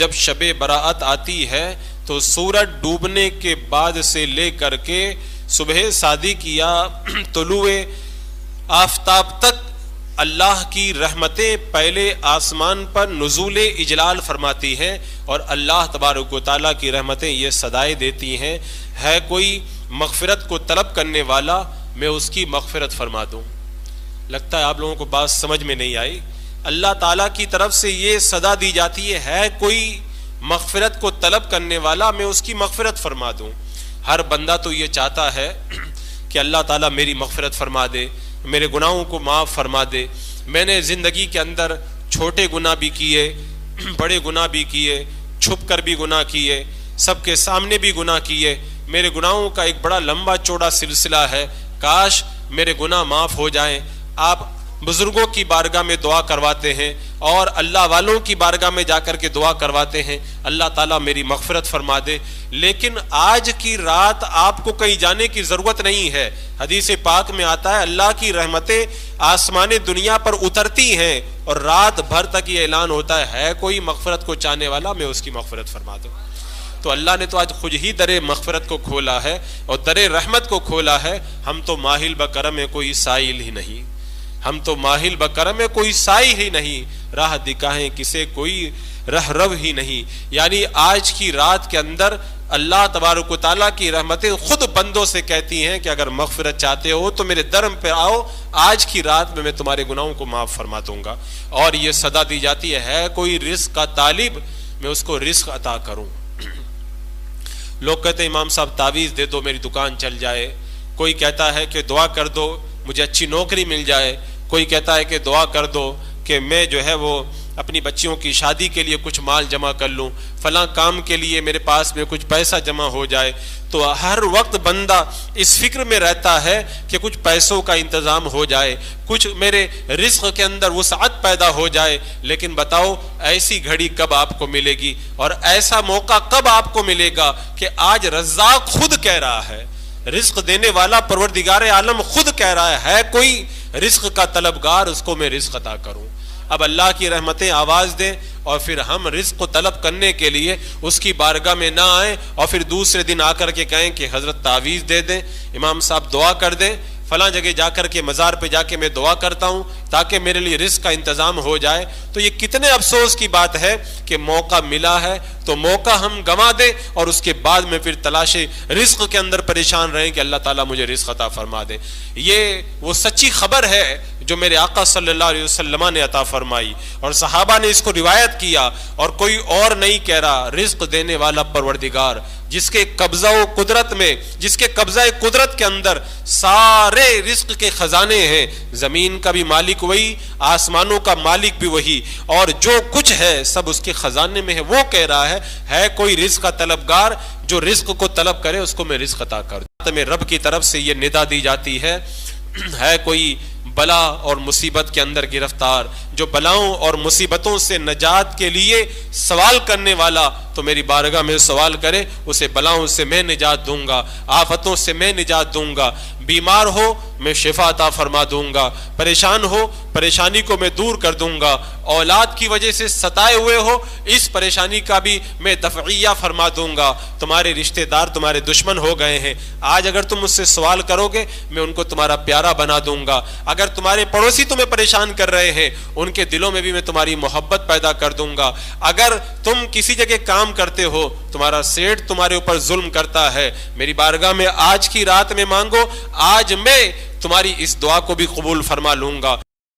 جب شب براءت آتی ہے تو سورج ڈوبنے کے بعد سے لے کر کے صبح صادق یا طلوع آفتاب تک اللہ کی رحمتیں پہلے آسمان پر نزول اجلال فرماتی ہیں، اور اللہ تبارک و تعالیٰ کی رحمتیں یہ صدائیں دیتی ہیں، ہے کوئی مغفرت کو طلب کرنے والا میں اس کی مغفرت فرما دوں۔ لگتا ہے آپ لوگوں کو بات سمجھ میں نہیں آئی۔ اللہ تعالیٰ کی طرف سے یہ صدا دی جاتی ہے کوئی مغفرت کو طلب کرنے والا میں اس کی مغفرت فرما دوں۔ ہر بندہ تو یہ چاہتا ہے کہ اللہ تعالیٰ میری مغفرت فرما دے، میرے گناہوں کو معاف فرما دے۔ میں نے زندگی کے اندر چھوٹے گناہ بھی کیے، بڑے گناہ بھی کیے، چھپ کر بھی گناہ کیے، سب کے سامنے بھی گناہ کیے، میرے گناہوں کا ایک بڑا لمبا چوڑا سلسلہ ہے، کاش میرے گناہ معاف ہو جائیں۔ آپ بزرگوں کی بارگاہ میں دعا کرواتے ہیں اور اللہ والوں کی بارگاہ میں جا کر کے دعا کرواتے ہیں، اللہ تعالیٰ میری مغفرت فرما دے، لیکن آج کی رات آپ کو کہیں جانے کی ضرورت نہیں ہے۔ حدیث پاک میں آتا ہے اللہ کی رحمتیں آسمان دنیا پر اترتی ہیں اور رات بھر تک یہ اعلان ہوتا ہے کوئی مغفرت کو چاہنے والا میں اس کی مغفرت فرما دوں۔ تو اللہ نے تو آج خود ہی در مغفرت کو کھولا ہے اور در رحمت کو کھولا ہے۔ ہم تو ماہل بکرم میں کوئی سائل ہی نہیں، ہم تو ماہل بکرم میں کوئی سائل ہی نہیں، راہ دکھائیں کسے کوئی رہ رو ہی نہیں۔ یعنی آج کی رات کے اندر اللہ تبارک و تعالیٰ کی رحمتیں خود بندوں سے کہتی ہیں کہ اگر مغفرت چاہتے ہو تو میرے درم پہ آؤ، آج کی رات میں تمہارے گناہوں کو معاف فرما دوں گا۔ اور یہ صدا دی جاتی ہے کوئی رزق کا طالب میں اس کو رزق عطا کروں۔ لوگ کہتے ہیں امام صاحب تعویذ دے دو میری دکان چل جائے، کوئی کہتا ہے کہ دعا کر دو مجھے اچھی نوکری مل جائے، کوئی کہتا ہے کہ دعا کر دو کہ میں جو ہے وہ اپنی بچیوں کی شادی کے لیے کچھ مال جمع کر لوں، فلاں کام کے لیے میرے پاس میں کچھ پیسہ جمع ہو جائے۔ تو ہر وقت بندہ اس فکر میں رہتا ہے کہ کچھ پیسوں کا انتظام ہو جائے، کچھ میرے رزق کے اندر وسعت پیدا ہو جائے، لیکن بتاؤ ایسی گھڑی کب آپ کو ملے گی اور ایسا موقع کب آپ کو ملے گا کہ آج رزاق خود کہہ رہا ہے، رزق دینے والا پروردگار عالم خود کہہ رہا ہے کوئی رزق کا طلبگار اس کو میں رزق عطا کروں۔ اب اللہ کی رحمتیں آواز دیں اور پھر ہم رزق کو طلب کرنے کے لیے اس کی بارگاہ میں نہ آئیں اور پھر دوسرے دن آ کر کے کہیں کہ حضرت تعویذ دے دیں، امام صاحب دعا کر دیں، فلاں جگہ جا کر کے مزار پہ جا کے میں دعا کرتا ہوں تاکہ میرے لیے رزق کا انتظام ہو جائے۔ تو یہ کتنے افسوس کی بات ہے کہ موقع ملا ہے تو موقع ہم گنوا دیں اور اس کے بعد میں پھر تلاش رزق کے اندر پریشان رہیں کہ اللہ تعالیٰ مجھے رزق عطا فرما دے۔ یہ وہ سچی خبر ہے جو میرے آقا صلی اللہ علیہ وسلم نے عطا فرمائی اور صحابہ نے اس کو روایت کیا، اور کوئی اور نہیں کہہ رہا، رزق دینے والا پروردگار جس کے قبضہ و قدرت میں، جس کے قبضہ قدرت کے اندر سارے رزق کے خزانے ہیں، زمین کا بھی مالک وہی، آسمانوں کا مالک بھی وہی، اور جو کچھ ہے سب اس کے خزانے میں ہے، وہ کہہ رہا ہے کوئی رزق کا طلبگار جو رزق کو طلب کرے اس کو میں رزق عطا کر دوں۔ میں رب کی طرف سے یہ ندا دی جاتی ہے کوئی بلا اور مصیبت کے اندر گرفتار، جو بلاؤں اور مصیبتوں سے نجات کے لیے سوال کرنے والا تو میری بارگاہ میں سوال کرے، اسے بلاؤں سے میں نجات دوں گا، آفتوں سے میں نجات دوں گا، بیمار ہو میں شفا عطا فرما دوں گا، پریشان ہو پریشانی کو میں دور کر دوں گا، اولاد کی وجہ سے ستائے ہوئے ہو اس پریشانی کا بھی میں دفعیہ فرما دوں گا، تمہارے رشتہ دار تمہارے دشمن ہو گئے ہیں، آج اگر تم مجھ سے سوال کرو گے میں ان کو تمہارا پیارا بنا دوں گا، اگر تمہارے پڑوسی تمہیں پریشان کر رہے ہیں ان کے دلوں میں بھی میں تمہاری محبت پیدا کر دوں گا، اگر تم کسی جگہ کام کرتے ہو تمہارا سیٹ تمہارے اوپر ظلم کرتا ہے، میری بارگاہ میں آج کی رات میں مانگو، آج میں تمہاری اس دعا کو بھی قبول فرما لوں گا۔